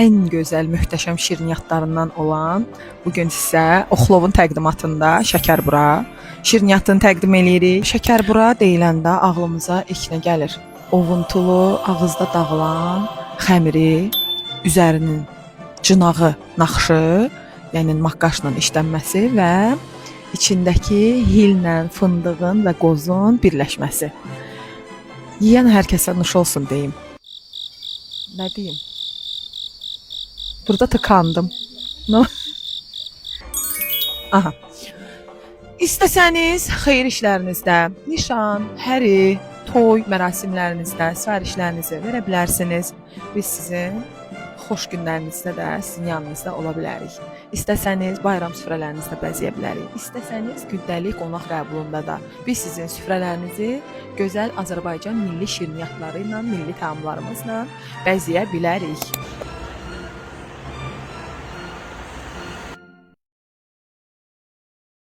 ən gözəl, möhtəşəm şirniyyatlarından olan bu gün sizə Oxlovun təqdimatında şəkərbura şirniyyatını təqdim eləyirik. Şəkərbura deyiləndə ağlımıza ilk nə gəlir? Ovuntulu, ağızda dağılan xəmiri, üzərinin cınağı, naxışı, yəni maqqaşla işlənməsi və içindəki hillə, fındığın və qozun birləşməsi. Yeyən hər kəsə nuş olsun deyim. Nə deyim? Burada tıkandım. No. Aha. İstəsəniz xeyir işlərinizdə, nişan, həri, toy mərasimlərinizdə sifarişlərinizi verə bilərsiniz. Biz sizin xoş günlərinizdə də sizin yanınızda ola bilərik. İstəsəniz bayram süfrələrinizdə bəzəyə bilərik. İstəsəniz gündəlik qonaq qəbulunda da biz sizin süfrələrinizi gözəl Azərbaycan milli şirniyyatları ilə, milli təamlarımızla bəzəyə bilərik.